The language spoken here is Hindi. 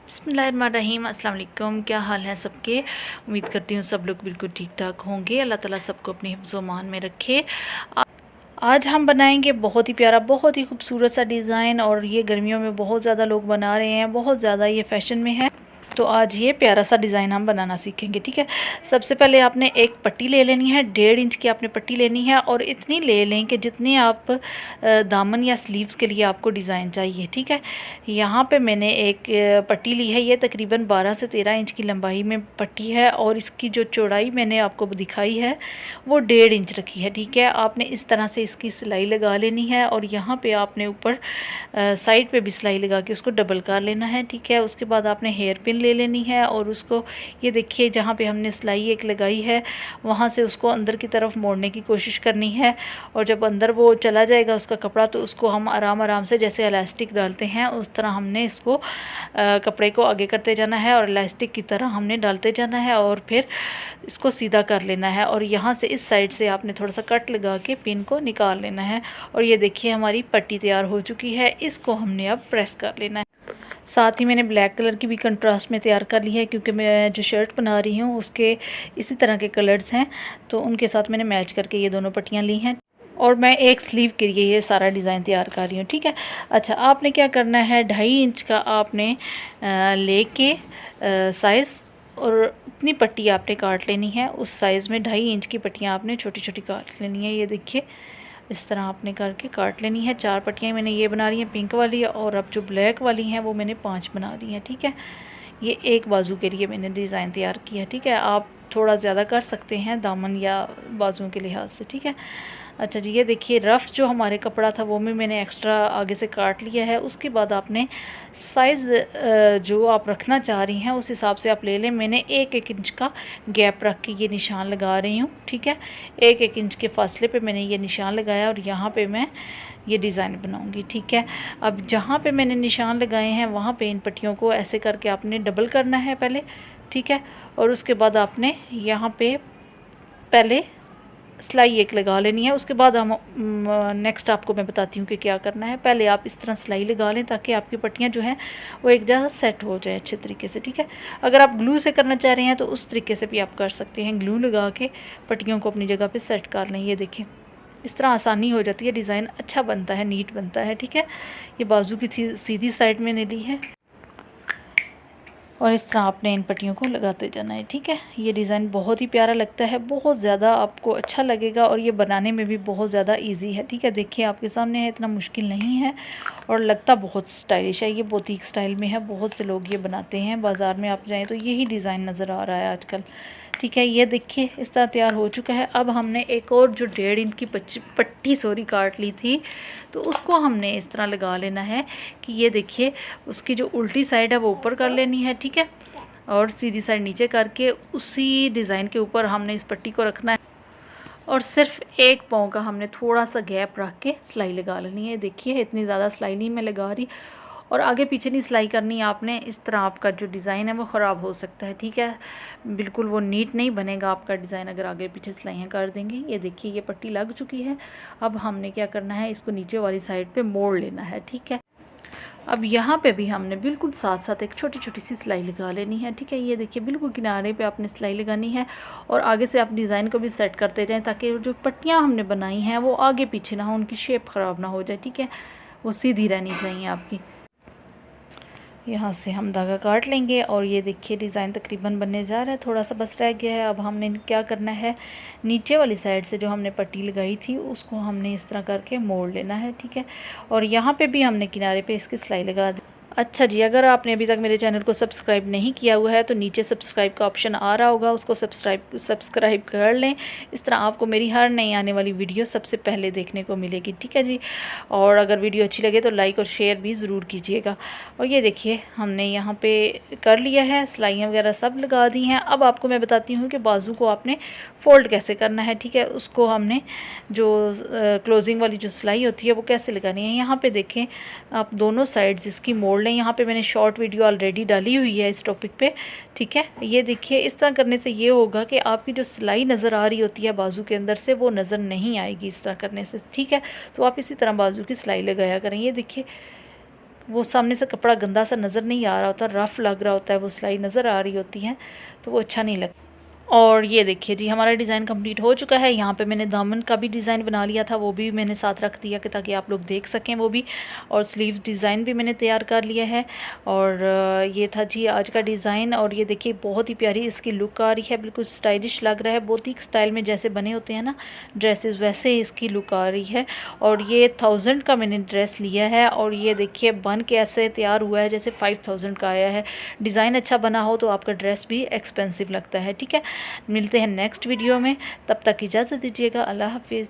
बिस्मिल्लाहिर्रहमानिर्रहीम। अस्सलाम वालेकुम। क्या हाल है सबके। उम्मीद करती हूँ सब लोग बिल्कुल ठीक ठाक होंगे। अल्लाह ताला सबको अपने हिफ्ज़ व अमान में रखे। आज हम बनाएंगे बहुत ही प्यारा, बहुत ही खूबसूरत सा डिज़ाइन, और ये गर्मियों में बहुत ज़्यादा लोग बना रहे हैं, बहुत ज़्यादा ये फ़ैशन में है। तो आज ये प्यारा सा डिज़ाइन हम बनाना सीखेंगे। ठीक है, सबसे पहले आपने एक पट्टी ले लेनी है, 1.5 इंच की आपने पट्टी लेनी है, और इतनी ले लें कि जितनी आप दामन या स्लीव्स के लिए आपको डिज़ाइन चाहिए। ठीक है, यहाँ पे मैंने एक पट्टी ली है, ये तकरीबन 12 से 13 इंच की लंबाई में पट्टी है, और इसकी जो चौड़ाई मैंने आपको दिखाई है वो 1.5 इंच रखी है। ठीक है, आपने इस तरह से इसकी सिलाई लगा लेनी है, और यहाँ पे आपने ऊपर साइड पे भी सिलाई लगा के उसको डबल कर लेना है। ठीक है, उसके बाद आपने हेयर पिन ले लेनी है, और उसको ये देखिए जहाँ पे हमने सिलाई एक लगाई है वहाँ से उसको अंदर की तरफ मोड़ने की कोशिश करनी है, और जब अंदर वो चला जाएगा उसका कपड़ा तो उसको हम आराम आराम से जैसे इलास्टिक डालते हैं उस तरह हमने इसको कपड़े को आगे करते जाना है, और इलास्टिक की तरह हमने डालते जाना है, और फिर इसको सीधा कर लेना है। और यहाँ से इस साइड से आपने थोड़ा सा कट लगा के पिन को निकाल लेना है, और ये देखिए हमारी पट्टी तैयार हो चुकी है। इसको हमने अब प्रेस कर लेना है। साथ ही मैंने ब्लैक कलर की भी कंट्रास्ट में तैयार कर ली है, क्योंकि मैं जो शर्ट बना रही हूँ उसके इसी तरह के कलर्स हैं, तो उनके साथ मैंने मैच करके ये दोनों पट्टियाँ ली हैं, और मैं एक स्लीव के लिए ये सारा डिज़ाइन तैयार कर रही हूँ। ठीक है, अच्छा आपने क्या करना है, 2.5 इंच का आपने लेके साइज़, और उतनी पट्टी आपने काट लेनी है। उस साइज़ में 2.5 इंच की पट्टियाँ आपने छोटी छोटी काट लेनी है। ये देखिए इस तरह आपने करके काट लेनी है। 4 पट्टियाँ मैंने ये बना रही हैं पिंक वाली, और अब जो ब्लैक वाली हैं वो मैंने 5 बना ली हैं। ठीक है, ये एक बाजू के लिए मैंने डिज़ाइन तैयार किया है। ठीक है, आप थोड़ा ज़्यादा कर सकते हैं दामन या बाजुओं के लिहाज से। ठीक है, अच्छा जी, ये देखिए रफ़ जो हमारे कपड़ा था वो भी मैंने एक्स्ट्रा आगे से काट लिया है। उसके बाद आपने साइज़ जो आप रखना चाह रही हैं उस हिसाब से आप ले लें। मैंने 1-1 इंच का गैप रख के ये निशान लगा रही हूँ। ठीक है, 1-1 इंच के फासले पे मैंने ये निशान लगाया, और यहाँ पे मैं ये डिज़ाइन बनाऊंगी। ठीक है, अब जहाँ पे मैंने निशान लगाए हैं वहाँ पे इन पट्टियों को ऐसे करके आपने डबल करना है पहले। ठीक है, और उसके बाद आपने यहाँ पे पहले सिलाई एक लगा लेनी है। उसके बाद हम नेक्स्ट आपको मैं बताती हूँ कि क्या करना है। पहले आप इस तरह सिलाई लगा लें ताकि आपकी पट्टियाँ जो हैं वो एक जगह सेट हो जाए अच्छे तरीके से। ठीक है, अगर आप ग्लू से करना चाह रहे हैं तो उस तरीके से भी आप कर सकते हैं, ग्लू लगा के पट्टियों को अपनी जगह पे सेट कर लें। ये देखें इस तरह आसानी हो जाती है, डिज़ाइन अच्छा बनता है, नीट बनता है। ठीक है, ये बाजू की सीधी साइड मैंने ली है, और इस तरह आपने इन पट्टियों को लगाते जाना है। ठीक है, ये डिज़ाइन बहुत ही प्यारा लगता है, बहुत ज़्यादा आपको अच्छा लगेगा, और ये बनाने में भी बहुत ज़्यादा इजी है। ठीक है, देखिए आपके सामने है, इतना मुश्किल नहीं है, और लगता बहुत स्टाइलिश है। ये बुटीक स्टाइल में है, बहुत से लोग ये बनाते हैं। बाज़ार में आप जाएँ तो यही डिज़ाइन नज़र आ रहा है आजकल। ठीक है, ये देखिए इस तरह तैयार हो चुका है। अब हमने एक और जो 1.5 इंच की पट्टी काट ली थी, तो उसको हमने इस तरह लगा लेना है कि ये देखिए उसकी जो उल्टी साइड है वो ऊपर कर लेनी है। ठीक है, और सीधी साइड नीचे करके उसी डिज़ाइन के ऊपर हमने इस पट्टी को रखना है, और सिर्फ एक पाँव का हमने थोड़ा सा गैप रख के सिलाई लगा लेनी है। देखिए इतनी ज़्यादा सिलाई नहीं मैं लगा रही, और आगे पीछे नहीं सिलाई करनी आपने। इस तरह आपका जो डिज़ाइन है वो ख़राब हो सकता है। ठीक है, बिल्कुल वो नीट नहीं बनेगा आपका डिज़ाइन अगर आगे पीछे सिलाइयाँ कर देंगे। ये देखिए ये पट्टी लग चुकी है। अब हमने क्या करना है, इसको नीचे वाली साइड पे मोड़ लेना है। ठीक है, अब यहाँ पे भी हमने बिल्कुल साथ साथ एक छोटी छोटी सी सिलाई लगा लेनी है। ठीक है, ये देखिए बिल्कुल किनारे पे आपने सिलाई लगानी है, और आगे से आप डिज़ाइन को भी सेट करते जाएं ताकि जो पट्टियाँ हमने बनाई हैं वो आगे पीछे ना हो, उनकी शेप ख़राब ना हो जाए। ठीक है, वो सीधी रहनी चाहिए आपकी। यहाँ से हम धागा काट लेंगे, और ये देखिए डिज़ाइन तकरीबन बनने जा रहा है, थोड़ा सा बस रह गया है। अब हमने क्या करना है, नीचे वाली साइड से जो हमने पट्टी लगाई थी उसको हमने इस तरह करके मोड़ लेना है। ठीक है, और यहाँ पे भी हमने किनारे पे इसकी सिलाई लगा दी। अच्छा जी, अगर आपने अभी तक मेरे चैनल को सब्सक्राइब नहीं किया हुआ है तो नीचे सब्सक्राइब का ऑप्शन आ रहा होगा, उसको सब्सक्राइब कर लें। इस तरह आपको मेरी हर नई आने वाली वीडियो सबसे पहले देखने को मिलेगी। ठीक है जी, और अगर वीडियो अच्छी लगे तो लाइक और शेयर भी ज़रूर कीजिएगा। और ये देखिए हमने यहाँ पे कर लिया है, सिलाइयाँ वगैरह सब लगा दी हैं। अब आपको मैं बताती हूँ कि बाजू को आपने फ़ोल्ड कैसे करना है। ठीक है, उसको हमने जो क्लोजिंग वाली जो सिलाई होती है वो कैसे लगानी है। यहाँ पे देखें आप दोनों साइड्स इसकी मोड़ लें। यहाँ पे मैंने शॉर्ट वीडियो ऑलरेडी डाली हुई है इस टॉपिक पे। ठीक है, ये देखिए इस तरह करने से ये होगा कि आपकी जो सिलाई नज़र आ रही होती है बाजू के अंदर से वो नज़र नहीं आएगी इस तरह करने से। ठीक है, तो आप इसी तरह बाजू की सिलाई लगाया करें। ये देखिए वो सामने से कपड़ा गंदा सा नज़र नहीं आ रहा होता, रफ़ लग रहा होता है, वो सिलाई नज़र आ रही होती है तो वो अच्छा नहीं लगता। और ये देखिए जी हमारा डिज़ाइन कंप्लीट हो चुका है। यहाँ पे मैंने दामन का भी डिज़ाइन बना लिया था, वो भी मैंने साथ रख दिया कि ताकि आप लोग देख सकें वो भी। और स्लीव्स डिज़ाइन भी मैंने तैयार कर लिया है। और ये था जी आज का डिज़ाइन। और ये देखिए बहुत ही प्यारी इसकी लुक आ रही है, बिल्कुल स्टाइलिश लग रहा है, बोतीक स्टाइल में जैसे बने होते हैं ना ड्रेसेस, वैसे ही इसकी लुक आ रही है। और ये 1000 का मैंने ड्रेस लिया है। और ये देखिए बन के ऐसे तैयार हुआ है जैसे 5000 का आया है। डिज़ाइन अच्छा बना हो तो आपका ड्रेस भी एक्सपेंसिव लगता है। ठीक है, मिलते हैं नेक्स्ट वीडियो में, तब तक इजाज़त दीजिएगा। अल्लाह हाफिज़।